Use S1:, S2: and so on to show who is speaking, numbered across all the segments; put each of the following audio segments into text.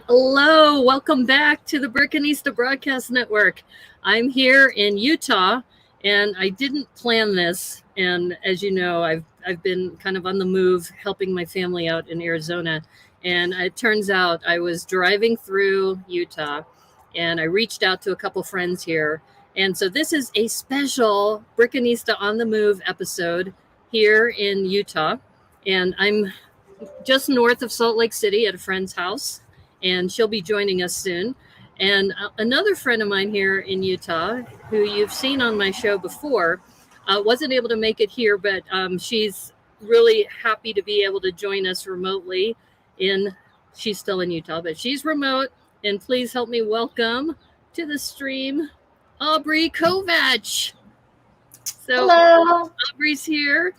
S1: Hello, welcome back to the Brickanista Broadcast Network. I'm here in Utah, and I didn't plan this. And as you know, I've been kind of on the move, helping my family out in Arizona. And it turns out I was driving through Utah, and I reached out to a couple friends here. And so this is a special Brickanista On the Move episode here in Utah, and I'm just north of Salt Lake City at a friend's house, and she'll be joining us soon. And another friend of mine here in Utah, who you've seen on my show before, wasn't able to make it here, but she's really happy to be able to join us remotely. She's still in Utah, but she's remote. And please help me welcome to the stream, Aubrey Kovach. So
S2: hello.
S1: Aubrey's here,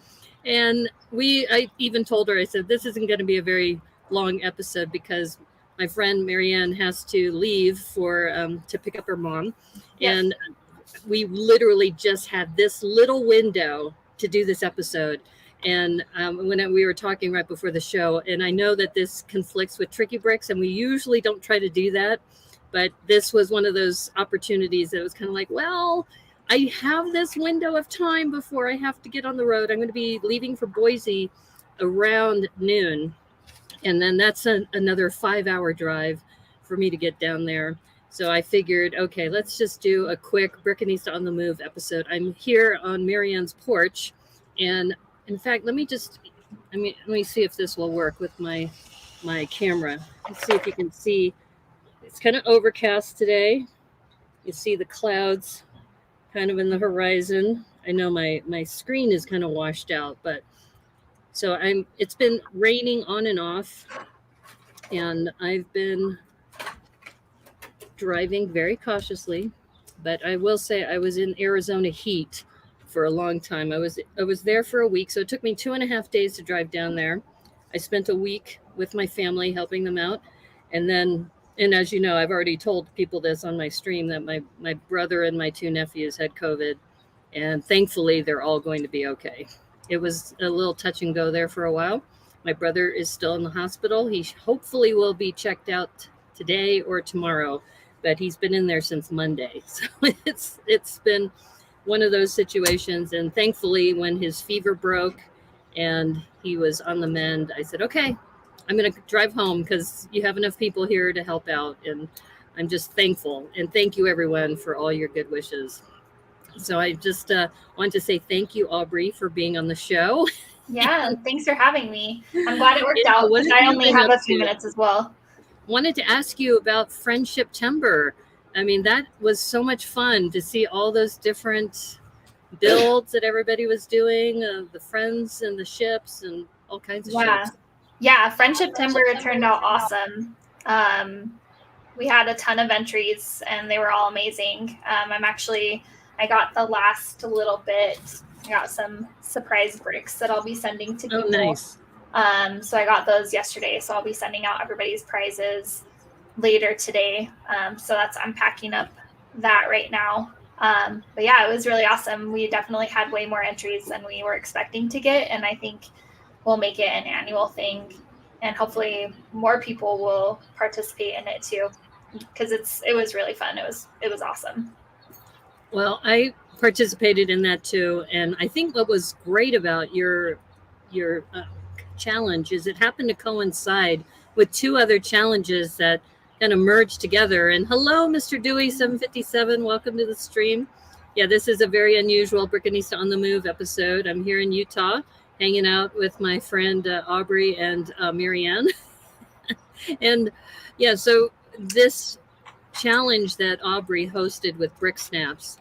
S1: and I even told her, I said, this isn't going to be a very long episode because my friend Mariann has to leave to pick up her mom. Yes. And we literally just had this little window to do this episode. And when we were talking right before the show, and I know that this conflicts with Tricky Bricks, and we usually don't try to do that, but this was one of those opportunities that was kind of like, well, I have this window of time before I have to get on the road. I'm going to be leaving for Boise around noon. And then that's another 5-hour drive for me to get down there. So I figured, okay, let's just do a quick Brickanista On the Move episode. I'm here on Mariann's porch. And in fact, let me see if this will work with my camera. Let's see if you can see. It's kind of overcast today. You see the clouds kind of in the horizon. I know my screen is kind of washed out, but so it's been raining on and off, and I've been driving very cautiously, but I will say I was in Arizona heat for a long time. I was there for a week, so it took me 2.5 days to drive down there. I spent a week with my family helping them out, and as you know, I've already told people this on my stream that my brother and my 2 nephews had COVID, and thankfully they're all going to be okay. It was a little touch and go there for a while. My brother is still in the hospital. He hopefully will be checked out today or tomorrow, but he's been in there since Monday. So it's been one of those situations. And thankfully, when his fever broke and he was on the mend, I said, okay, I'm going to drive home because you have enough people here to help out. And I'm just thankful. And thank you, everyone, for all your good wishes. So I just want to say thank you, Aubrey, for being on the show.
S2: Yeah, thanks for having me. I'm glad it worked out because I only have a few minutes as well.
S1: Wanted to ask you about Friendship Timber. I mean, that was so much fun to see all those different builds that everybody was doing, the friends and the ships and all kinds of ships.
S2: Yeah, Friendship Timber turned out awesome. We had a ton of entries, and they were all amazing. I got the last little bit. I got some surprise bricks that I'll be sending to people.
S1: Oh, nice.
S2: So I got those yesterday. So I'll be sending out everybody's prizes later today. So I'm packing up that right now. But yeah, it was really awesome. We definitely had way more entries than we were expecting to get. And I think we'll make it an annual thing. And hopefully more people will participate in it too. Because it was really fun. It was awesome.
S1: Well, I participated in that too, and I think what was great about your challenge is it happened to coincide with 2 other challenges that kind of merged together. And hello, Mr. Dewey 757, welcome to the stream. Yeah, this is a very unusual Brickanista On the Move episode. I'm here in Utah, hanging out with my friend Aubrey and Mariann. And yeah, so this challenge that Aubrey hosted with Brick Snaps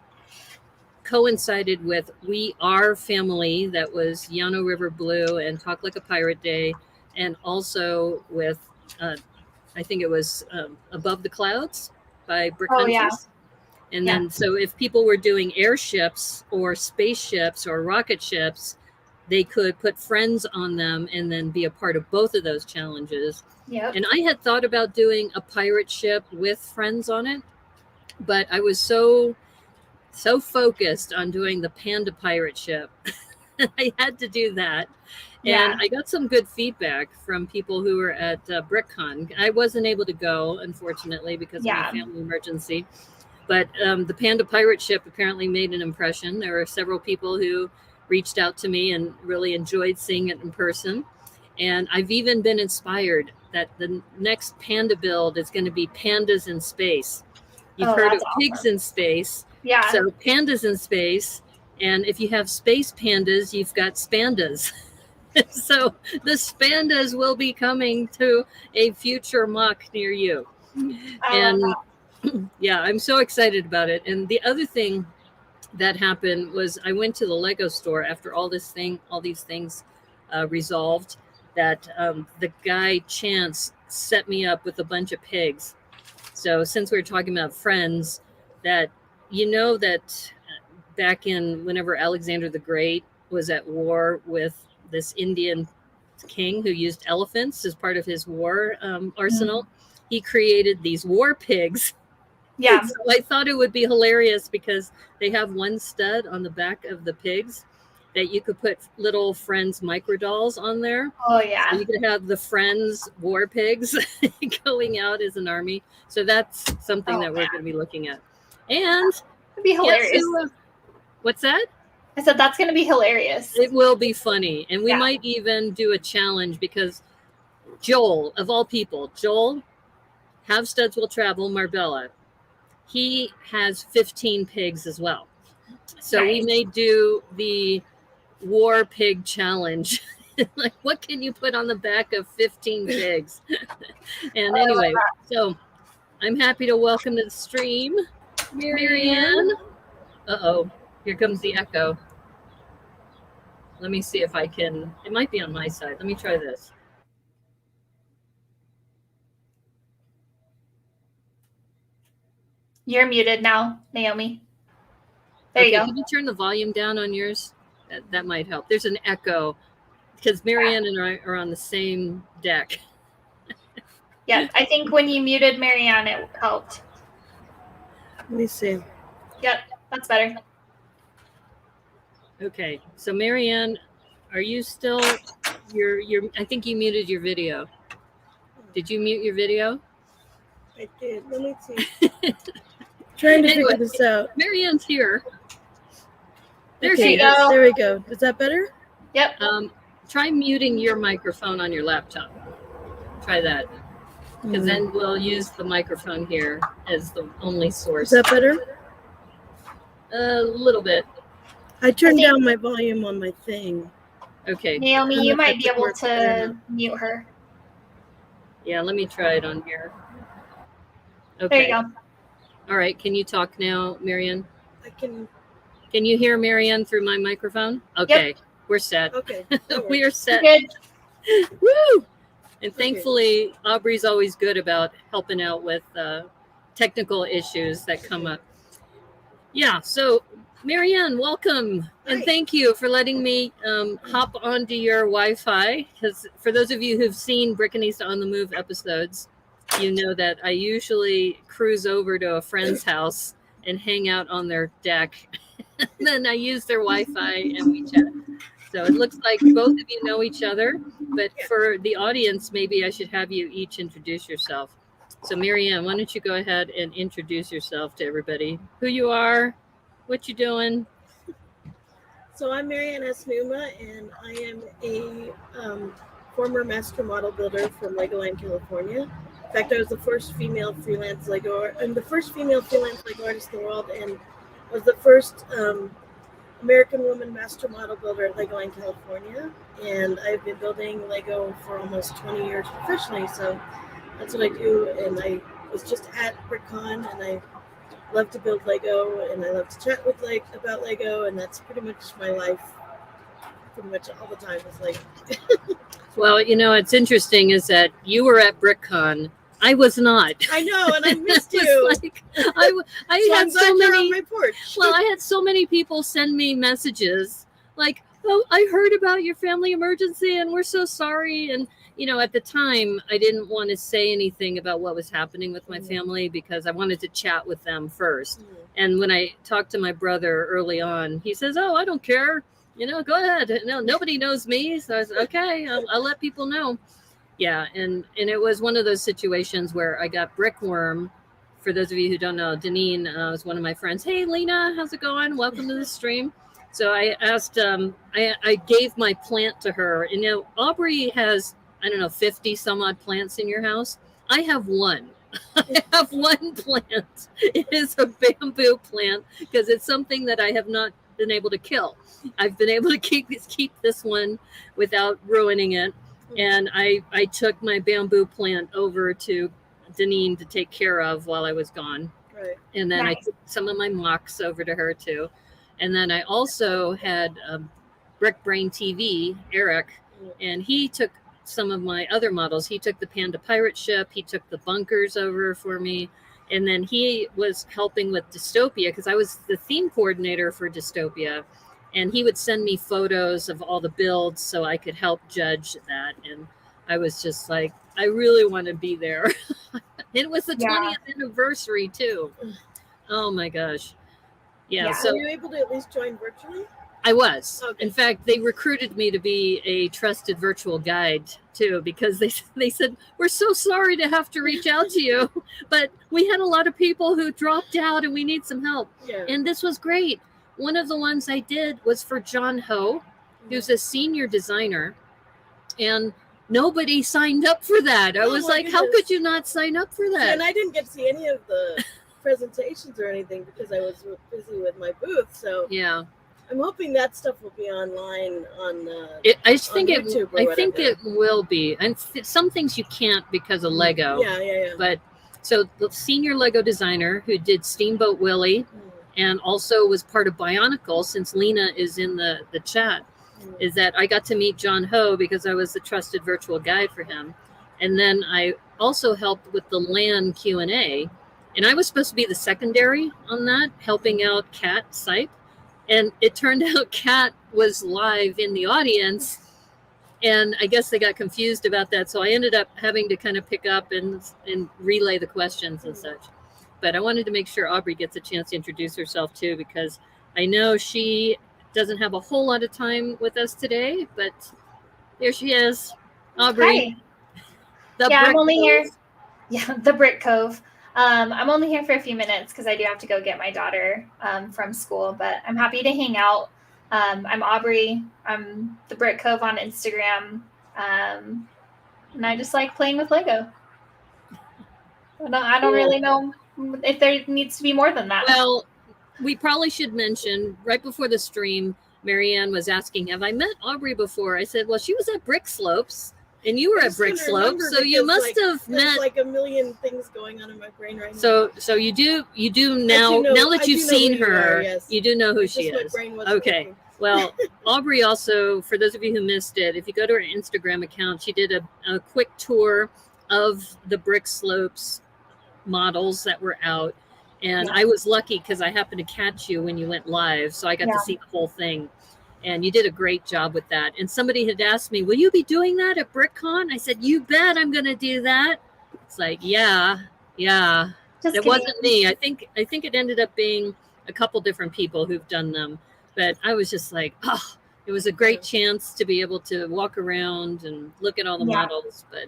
S1: coincided with We Are Family, that was Llano River Blue and Talk Like a Pirate Day, and also with I think it was Above the Clouds by Brick Hunters. Yeah. And then so if people were doing airships or spaceships or rocket ships, they could put friends on them and then be a part of both of those challenges.
S2: Yep.
S1: And I had thought about doing a pirate ship with friends on it, but I was so focused on doing the Panda pirate ship I had to do that.
S2: Yeah.
S1: And I got some good feedback from people who were at BrickCon. I wasn't able to go, unfortunately, because of my family emergency. But the Panda Pirate Ship apparently made an impression. There were several people who reached out to me and really enjoyed seeing it in person. And I've even been inspired that the next Panda build is going to be pandas in space. You've heard of pigs in space.
S2: Yeah.
S1: So pandas in space. And if you have space pandas, you've got spandas. So the spandas will be coming to a future mock near you. And yeah, I'm so excited about it. And the other thing that happened was I went to the Lego store after all these things resolved, that the guy Chance set me up with a bunch of pigs. So since we were talking about friends, that that back in whenever Alexander the Great was at war with this Indian king who used elephants as part of his war arsenal, he created these war pigs.
S2: Yeah.
S1: So I thought it would be hilarious because they have one stud on the back of the pigs that you could put little Friends microdolls on there.
S2: Oh yeah.
S1: So you could have the Friends war pigs going out as an army. So that's something that we're going to be looking at. And
S2: it'd be hilarious.
S1: What's that?
S2: I said that's going to be hilarious.
S1: It will be funny. And we might even do a challenge because Joel, of all people, Have Studs Will Travel, Marbella, he has 15 pigs as well. So we may do the war pig challenge. Like, what can you put on the back of 15 pigs? And anyway, so I'm happy to welcome to the stream Mariann. Uh-oh, here comes the echo. Let me see if I can. It might be on my side. Let me try this.
S2: You're muted now, Naomi. There you go.
S1: Can you turn the volume down on yours? That might help. There's an echo because Mariann and I are on the same deck.
S2: Yeah, I think when you muted Mariann, it helped.
S3: Let me see.
S2: Yep, that's better.
S1: Okay, so Mariann, are you still? I think you muted your video. Did you mute your video?
S3: I did. Let me see. Trying to figure this out.
S1: Mariann's here. There
S3: she is. There we go. Is that better?
S2: Yep.
S1: Try muting your microphone on your laptop. Try that. Because then we'll use the microphone here as the only source.
S3: Is that better?
S1: A little bit.
S3: I turned down my volume on my thing.
S1: Okay.
S2: Naomi, you might be able to mute her.
S1: Yeah, let me try it on here. Okay.
S2: There you go.
S1: All right. Can you talk now, Mariann?
S3: I can.
S1: Can you hear Mariann through my microphone? Okay. Yep. We're set.
S3: Okay.
S1: We are set.
S2: Good.
S1: Woo! And thankfully, Aubrey's always good about helping out with technical issues that come up. Yeah. So, Mariann, welcome. And thank you for letting me hop onto your Wi-Fi. Because for those of you who've seen Brickanista On the Move episodes, you know that I usually cruise over to a friend's house and hang out on their deck. And then I use their Wi-Fi and we chat. So it looks like both of you know each other. But for the audience, maybe I should have you each introduce yourself. So Mariann, why don't you go ahead and introduce yourself to everybody? Who you are, what you doing?
S3: So I'm Mariann Asanuma, and I am a former master model builder from Legoland, California. In fact, I was the first female freelance Lego. I'm the first female freelance Lego artist in the world, and was the first American woman master model builder at Legoland, California. And I've been building Lego for almost 20 years professionally, so that's what I do. And I was just at BrickCon, and I love to build Lego, and I love to chat with about Lego, and that's pretty much my life. Pretty much all the time is Lego.
S1: Well, you know, it's interesting is that you were at BrickCon. I was not.
S3: I know, and I missed you.
S1: I had so many.
S3: On my porch.
S1: Well, I had so many people send me messages like, "Oh, I heard about your family emergency, and we're so sorry." And you know, at the time, I didn't want to say anything about what was happening with my family because I wanted to chat with them first. And when I talked to my brother early on, he says, "Oh, I don't care. Go ahead. No, nobody knows me. So I was okay. I'll let people know. Yeah. And it was one of those situations where I got brickworm. For those of you who don't know, Deneen was one of my friends. Hey, Lena, how's it going? Welcome to the stream. So I asked, I gave my plant to her. And, Aubrey has, I don't know, 50 some odd plants in your house. I have one. I have one plant. It is a bamboo plant because it's something that I have not been able to kill. I've been able to keep this one without ruining it. And I took my bamboo plant over to Deneen to take care of while I was gone.
S3: Right.
S1: And then I took some of my mocks over to her too. And then I also had Brick Brain TV, Eric, and he took some of my other models. He took the Panda pirate ship. He took the bunkers over for me. And then he was helping with Dystopia because I was the theme coordinator for Dystopia. And he would send me photos of all the builds so I could help judge that. And I was just like, I really want to be there. It was the 20th anniversary too. Oh my gosh. Yeah. So
S3: were you able to at least join virtually?
S1: I was.
S3: Okay.
S1: In fact, they recruited me to be a trusted virtual guide too, because they said, we're so sorry to have to reach out to you, but we had a lot of people who dropped out and we need some help.
S3: Yeah.
S1: And this was great. One of the ones I did was for John Ho, who's a senior designer, and nobody signed up for that. I was like, how could you not sign up for that?
S3: And I didn't get to see any of the presentations or anything because I was busy with my booth. So
S1: yeah.
S3: I'm hoping that stuff will be online on
S1: I think
S3: YouTube
S1: it will be. And some things you can't because of Lego.
S3: Yeah.
S1: But so the senior Lego designer who did Steamboat Willie and also was part of Bionicle, since Lena is in the chat, is that I got to meet John Ho because I was the trusted virtual guide for him. And then I also helped with the LAN Q&A. And I was supposed to be the secondary on that, helping out Kat Sipe. And it turned out Kat was live in the audience. And I guess they got confused about that. So I ended up having to kind of pick up and relay the questions and such. But I wanted to make sure Aubrey gets a chance to introduce herself too, because I know she doesn't have a whole lot of time with us today, but there she is. Aubrey.
S2: Hi. I'm only here. Yeah, the Brick Cove. I'm only here for a few minutes because I do have to go get my daughter from school, but I'm happy to hang out. I'm Aubrey. I'm the Brick Cove on Instagram. And I just like playing with Lego. I don't really know if there needs to be more than that.
S1: Well, we probably should mention right before the stream, Mariann was asking, have I met Aubrey before? I said, well, she was at Brick Slopes. And you were at Brick Slopes, so you must have met.
S3: There's like a million things going on in my brain right now.
S1: So you do now. Now that you've seen her, you do know who she is. Okay. Well, Aubrey also, for those of you who missed it, if you go to her Instagram account, she did a quick tour of the Brick Slopes models that were out, and I was lucky because I happened to catch you when you went live, so I got to see the whole thing. And you did a great job with that. And somebody had asked me, will you be doing that at BrickCon? I said, you bet I'm going to do that. It's like, yeah. It wasn't me. I think it ended up being a couple different people who've done them. But I was just like, oh, it was a great chance to be able to walk around and look at all the models. But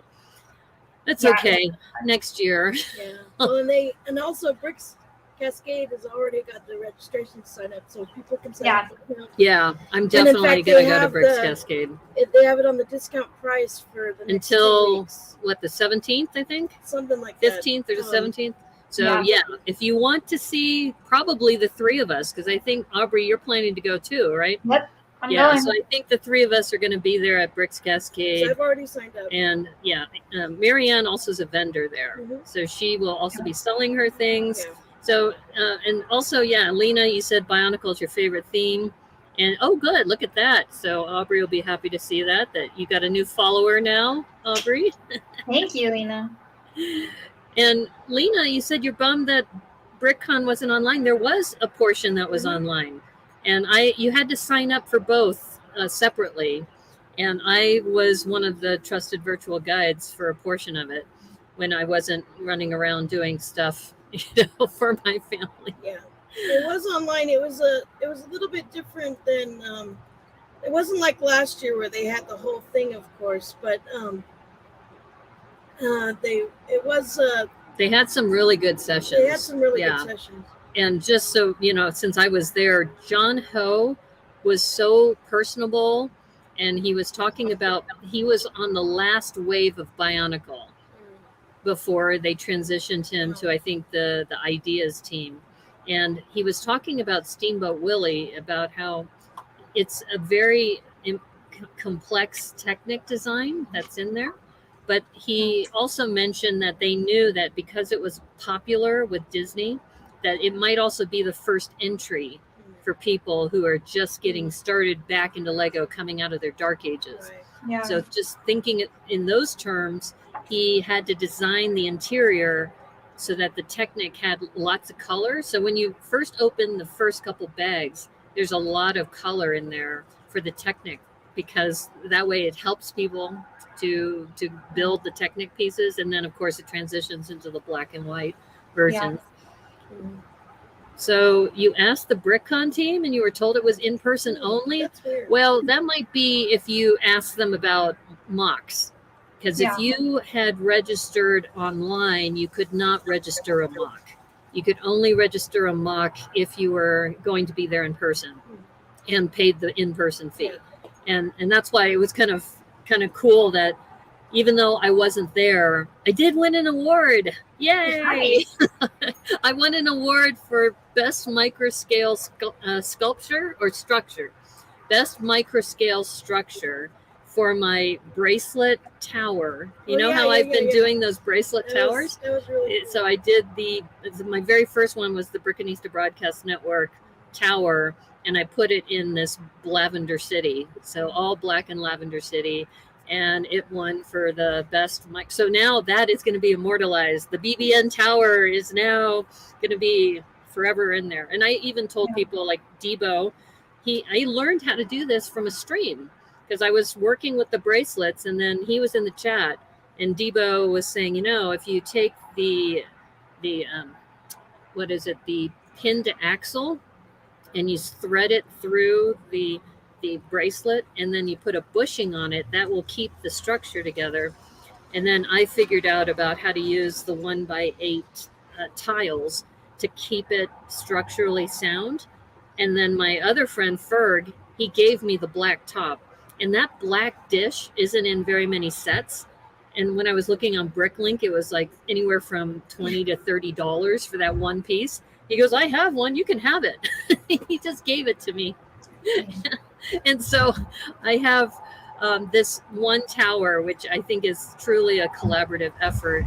S1: that's okay. Next year.
S3: Yeah. Well, and also Bricks Cascade has already got the registration sign up, so people can sign up.
S1: Yeah, I'm definitely going to go to Bricks Cascade.
S3: They have it on the discount price for the next 2 weeks.
S1: What, the 17th, I think?
S3: Something like
S1: 15th or the 17th? So, yeah, if you want to see probably the three of us, because I think, Aubrey, you're planning to go too, right?
S2: Yep. I'm going.
S1: So I think the three of us are going to be there at Bricks Cascade.
S3: So I've already signed up.
S1: And, Mariann also is a vendor there. So she will also be selling her things. Yeah. So, and also, Lena, you said Bionicle is your favorite theme. And, oh, good. Look at that. So Aubrey will be happy to see that you got a new follower now, Aubrey.
S2: Thank you, Lena.
S1: And Lena, you said you're bummed that BrickCon wasn't online. There was a portion that was online. And you had to sign up for both separately. And I was one of the trusted virtual guides for a portion of it when I wasn't running around doing stuff for my family.
S3: Yeah, it was online. It was a little bit different than it wasn't like last year where they had the whole thing, of course, but
S1: they had some really good sessions.
S3: They had some really good sessions.
S1: And just so you know, since I was there, John Ho was so personable, and he was talking about he was on the last wave of Bionicle before they transitioned him to, I think, the Ideas team. And he was talking about Steamboat Willie, about how it's a very complex Technic design that's in there. But he also mentioned that they knew that because it was popular with Disney, that it might also be the first entry for people who are just getting started back into Lego, coming out of their dark ages.
S3: Right.
S2: Yeah.
S1: So just thinking in those terms, he had to design the interior so that the Technic had lots of color. So when you first open the first couple bags, there's a lot of color in there for the Technic, because that way it helps people to build the Technic pieces. And then, of course, it transitions into the black and white version.
S3: Yeah.
S1: So you asked the BrickCon team and you were told it was in person only?
S3: That's weird.
S1: Well, that might be if you asked them about mocks. Because if you had registered online, you could not register a mock. You could only register a mock if you were going to be there in person and paid the in-person fee. And that's why it was kind of cool that even though I wasn't there, I did win an award. Yay!
S2: Nice.
S1: I won an award for best microscale sculpture or structure. Best microscale structure for my bracelet tower. You know how I've been doing those bracelet towers?
S3: That was really cool.
S1: So I did my very first one was the Brickanista Broadcast Network tower, and I put it in this Lavender City. So all black and Lavender City. And it won for the best mic. So now that is going to be immortalized. The BBN tower is now going to be forever in there. And I even told people like Debo, I learned how to do this from a stream because I was working with the bracelets, and then he was in the chat, and Debo was saying, if you take the pinned axle and you thread it through the bracelet, and then you put a bushing on it, that will keep the structure together. And then I figured out about how to use the 1x8 tiles to keep it structurally sound. And then my other friend Ferg, he gave me the black top, and that black dish isn't in very many sets. And when I was looking on Bricklink, it was like anywhere from $20 to $30 for that one piece. He goes, I have one, you can have it. He just gave it to me. And so I have this one tower, which I think is truly a collaborative effort.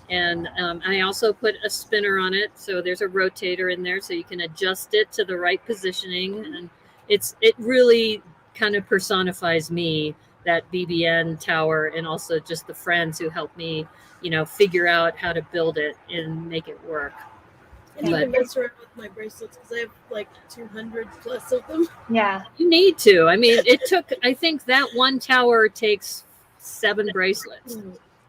S1: And I also put a spinner on it. So there's a rotator in there so you can adjust it to the right positioning. And it really kind of personifies me, that BBN tower, and also just the friends who helped me, figure out how to build it and make it work.
S3: And you can mess around with my bracelets because I have like 200 plus of them.
S2: Yeah.
S1: You need to. I mean, I think that one tower takes 7 bracelets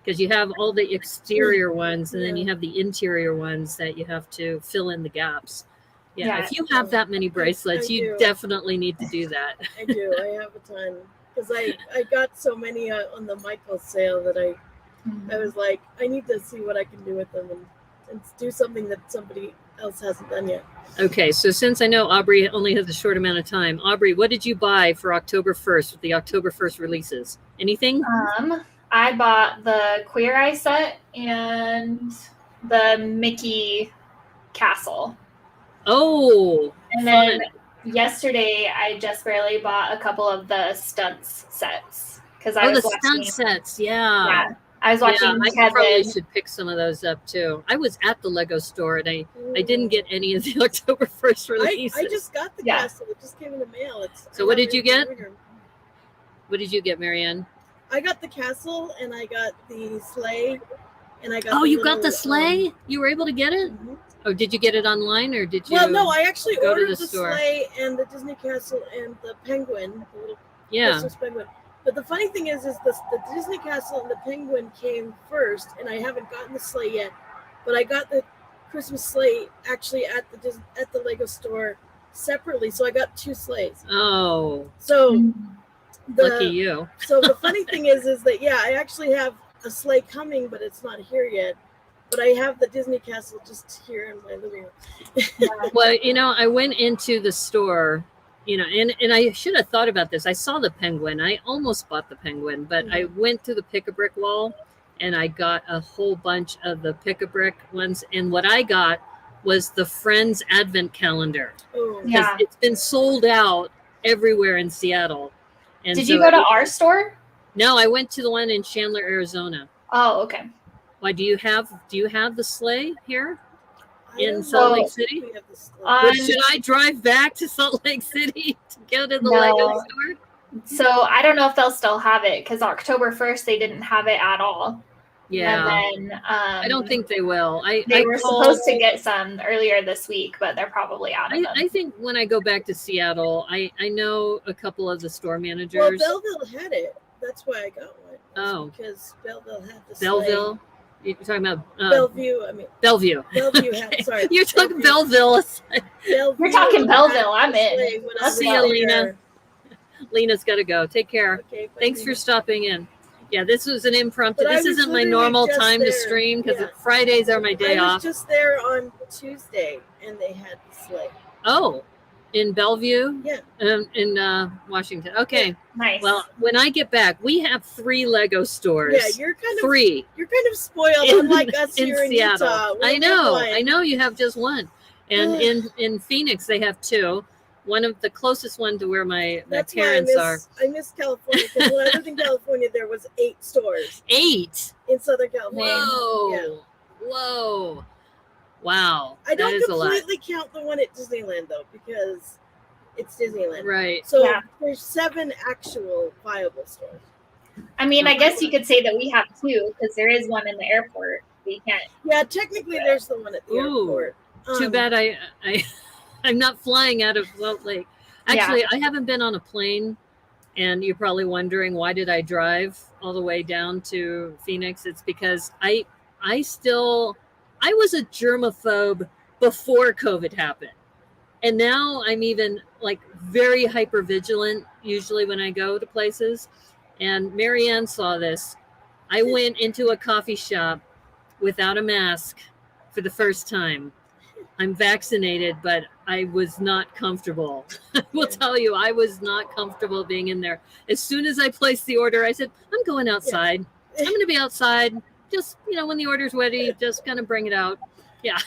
S1: because you have all the exterior ones and then you have the interior ones that you have to fill in the gaps. Yeah. If you have that many bracelets, you definitely need to do that.
S3: I do. I have a ton because I got so many on the Michael sale that I was like, I need to see what I can do with them and do something that somebody else hasn't done yet. Okay, so since I know Aubrey only has a short amount of time, Aubrey, what did you buy for October 1st with the October 1st releases? Anything?
S2: I bought the Queer Eye set and the Mickey Castle.
S1: Oh,
S2: and
S1: fun.
S2: Then yesterday I just barely bought a couple of the stunts sets because I was watching
S1: stunt sets. Yeah.
S2: I was watching
S1: I probably should pick some of those up too. I was at the Lego store and I didn't get any of the October 1st releases.
S3: I just got the castle. It just came in the mail.
S1: So what did you get? What did you get, Mariann?
S3: I got the castle and I got the sleigh and I got
S1: you got the sleigh? You were able to get it?
S3: Mm-hmm.
S1: Oh, did you get it online or did you?
S3: Well, no, I actually
S1: go
S3: ordered
S1: to
S3: the
S1: store?
S3: sleigh and the Disney castle and the penguin, the little Christmas penguin. But the funny thing is the Disney Castle and the Penguin came first, and I haven't gotten the sleigh yet. But I got the Christmas sleigh actually at the Lego store separately, so I got 2 sleighs.
S1: Oh,
S3: So
S1: lucky you.
S3: So the funny thing is that I actually have a sleigh coming, but it's not here yet. But I have the Disney castle just here in my living room.
S1: Well, I went into the store, and I should have thought about this. I saw the penguin. I almost bought the penguin, but I went through the pick-a-brick wall, and I got a whole bunch of the pick-a-brick ones. And what I got was the Friends Advent calendar.
S3: Oh.
S1: Because it's been sold out everywhere in Seattle. And
S2: Did you go to our store?
S1: No, I went to the one in Chandler, Arizona.
S2: Oh, okay.
S1: Why do you have the sleigh here in Salt Lake City? Should I drive back to Salt Lake City to go to the Lego store?
S2: So I don't know if they'll still have it because October 1st they didn't have it at all.
S1: Yeah.
S2: And then
S1: I don't think they will.
S2: They were supposed to get some earlier this week, but they're probably out of them.
S1: I think when I go back to Seattle, I know a couple of the store managers.
S3: Well, Belleville had it. That's why I got one.
S1: Oh.
S3: Because Belleville had the
S1: Belleville?
S3: sleigh.
S1: You're talking about
S3: Bellevue.
S1: Bellevue.
S3: Bellevue had, sorry.
S1: You're talking Belleville.
S2: You're talking Belleville. I'm in.
S1: I'll see you, Lena. Lena's got to go. Take care.
S3: Okay,
S1: Thanks for stopping in. Yeah, this was an impromptu.
S3: But
S1: This isn't my normal time to stream because Fridays are my day off.
S3: I was just there on Tuesday, and they had the sleigh.
S1: Oh, in Bellevue?
S3: Yeah.
S1: In Washington. Okay.
S2: Yeah, nice.
S1: Well, when I get back, we have 3 Lego stores.
S3: Yeah, you're kind of
S1: 3.
S3: You're kind of spoiled, unlike us here in
S1: Seattle.
S3: Utah.
S1: I know you have just one, and in Phoenix they have 2. One of the closest one to where my parents are.
S3: I miss California because when I lived in California, there was 8 stores.
S1: 8
S3: in Southern California.
S1: Whoa!
S3: Yeah.
S1: Whoa! Wow!
S3: I don't completely count the one at Disneyland though because it's Disneyland,
S1: right?
S3: So there's 7 actual viable stores.
S2: I mean, I guess you could say that we have 2 because there is one in the airport. We can't.
S3: Yeah, technically, there's the one at the airport.
S1: Too bad I'm not flying out of Salt Lake. Actually, I haven't been on a plane, and you're probably wondering why did I drive all the way down to Phoenix? It's because I was a germaphobe before COVID happened. And now I'm even like very hyper vigilant usually when I go to places. And Mariann saw this. I went into a coffee shop without a mask for the first time. I'm vaccinated, but I was not comfortable. I will tell you, I was not comfortable being in there. As soon as I placed the order, I said, I'm going outside. I'm going to be outside. Just, when the order's ready, just kind of bring it out. Yeah.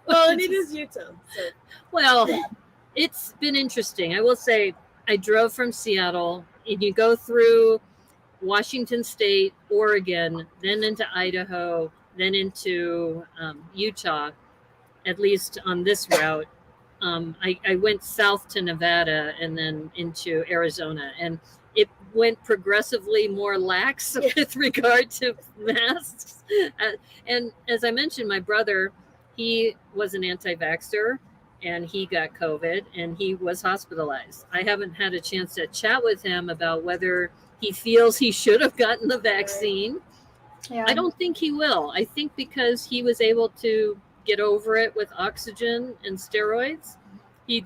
S3: Well, and it is Utah. So.
S1: Well, it's been interesting. I will say I drove from Seattle, and you go through Washington State, Oregon, then into Idaho, then into Utah, at least on this route. I went south to Nevada and then into Arizona, and it went progressively more lax with regard to masks. And as I mentioned, my brother, he was an anti-vaxxer, and he got COVID, and he was hospitalized. I haven't had a chance to chat with him about whether he feels he should have gotten the vaccine. Yeah. I don't think he will. I think because he was able to get over it with oxygen and steroids. He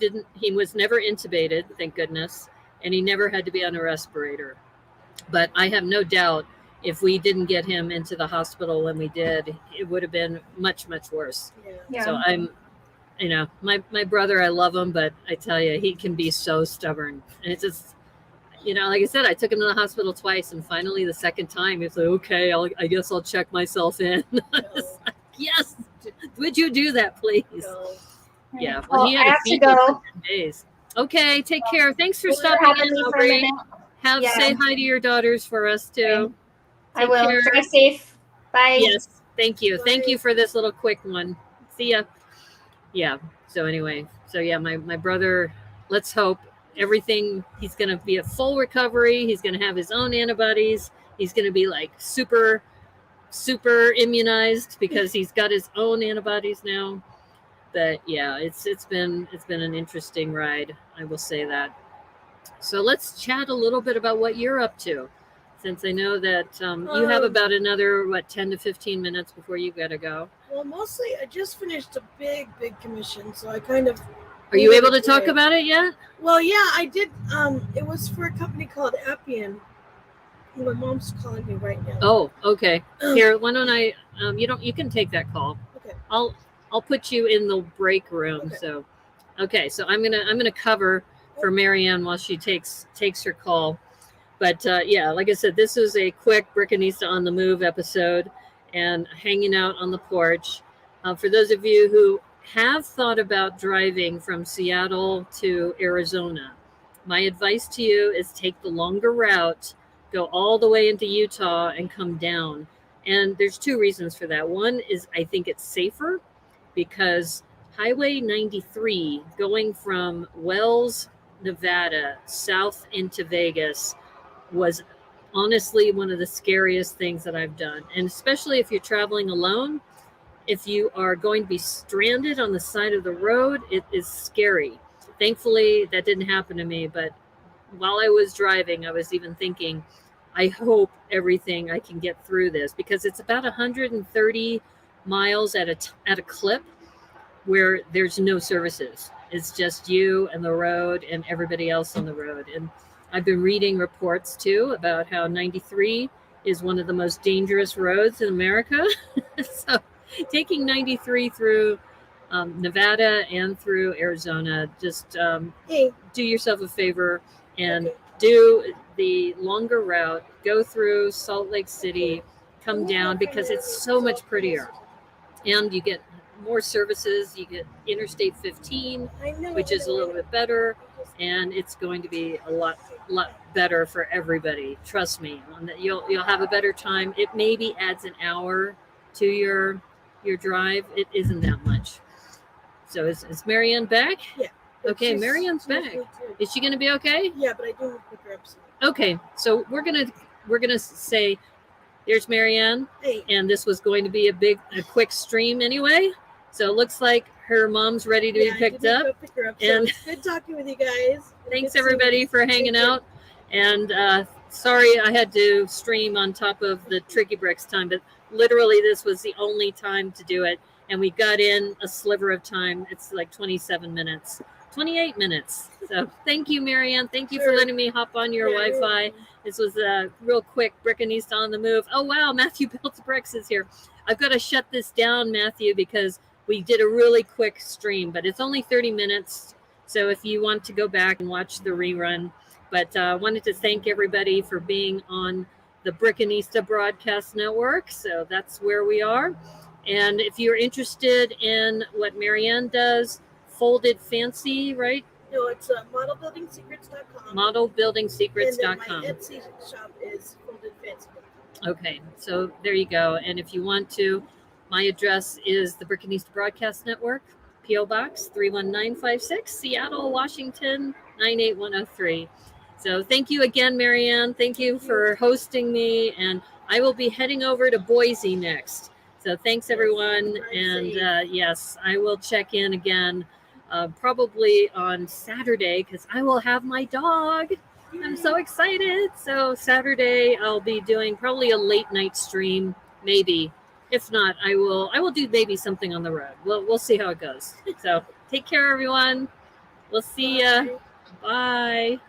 S1: was never intubated, thank goodness, and he never had to be on a respirator. But I have no doubt if we didn't get him into the hospital when we did, it would have been much, much worse. Yeah. So I'm, my brother, I love him, but I tell you, he can be so stubborn. And it's just, like I said, I took him to the hospital twice, and finally the second time, he's like, okay, I guess I'll check myself in. I was like, yes, would you do that, please? No. Yeah. Well, he had
S2: I have to go.
S1: 10 days. Okay, take care. Thanks for stopping in, Aubrey. Say hi to your daughters for us too.
S2: Okay. I will. Care. Drive safe. Bye.
S1: Yes. Thank you. Bye. Thank you for this little quick one. See ya. Yeah. So anyway, my brother, let's hope everything, he's going to be a full recovery. He's going to have his own antibodies. He's going to be like super immunized because he's got his own antibodies now. But yeah, it's been an interesting ride, I will say that. So let's chat a little bit about what you're up to, since I know that you have about another 10 to 15 minutes before you got to go.
S3: Well, mostly I just finished a big commission, so I kind of
S1: Are you able to talk about it yet?
S3: Well, yeah, I did. It was for a company called Appian. My mom's calling me right now.
S1: Oh, okay. Here, why don't I? You can take that call.
S3: Okay.
S1: I'll put you in the break room.
S3: Okay.
S1: So I'm gonna cover for Mariann while she takes her call. But yeah, like I said, this is a quick Brickanista on the Move episode and hanging out on the porch. For those of you who have thought about driving from Seattle to Arizona, my advice to you is take the longer route, go all the way into Utah and come down. And there's two reasons for that. One is I think it's safer because Highway 93 going from Wells, Nevada, south into Vegas was honestly one of the scariest things that I've done. And especially if you're traveling alone, if you are going to be stranded on the side of the road, it is scary. Thankfully, that didn't happen to me. But while I was driving, I was even thinking, I hope everything I can get through this, because it's about 130 miles at a clip where there's no services. It's just you and the road and everybody else on the road. And I've been reading reports too about how 93 is one of the most dangerous roads in America. So taking 93 through Nevada and through Arizona, just do yourself a favor and do the longer route, go through Salt Lake City, come down, because it's so much prettier. And you get more services. You get Interstate 15, which is a little bit better, and it's going to be a lot better for everybody. Trust me, you'll have a better time. It maybe adds an hour to your drive. It isn't that much. So is Mariann back?
S3: Yeah.
S1: Okay, Mariann's back. Is she going to be okay?
S3: Yeah, but I do pick her up soon.
S1: Okay, so we're gonna say there's Mariann,
S3: Hey.
S1: and this was going to be a quick stream anyway. So it looks like her mom's ready to be picked up.
S3: Go pick her up.
S1: And
S3: so it's good talking with you guys.
S1: Thanks everybody for hanging out. And sorry I had to stream on top of the Tricky Bricks time, but literally this was the only time to do it. And we got in a sliver of time. It's like 28 minutes. So thank you, Mariann. Thank you for letting me hop on your Wi-Fi. This was a real quick Brickanista on the Move. Oh, wow. Matthew Built Bricks is here. I've got to shut this down, Matthew, because we did a really quick stream, but it's only 30 minutes. So if you want to go back and watch the rerun, but I wanted to thank everybody for being on the Brickanista Broadcast Network. So that's where we are. And if you're interested in what Mariann does, Folded Fancy, right?
S3: No, it's modelbuildingsecrets.com.
S1: Modelbuildingsecrets.com.
S3: And then my Etsy shop is Folded Fancy.
S1: Okay, so there you go. And if you want to, my address is the Brickanista Broadcast Network, P.O. Box 31956, Seattle, Washington 98103. So thank you again, Mariann. Thank you for hosting me. And I will be heading over to Boise next. So thanks, everyone. And yes, I will check in again probably on Saturday, because I will have my dog. I'm so excited. So Saturday, I'll be doing probably a late night stream, maybe. If not, I will do maybe something on the road. We'll see how it goes. So take care, everyone. We'll see ya. Bye.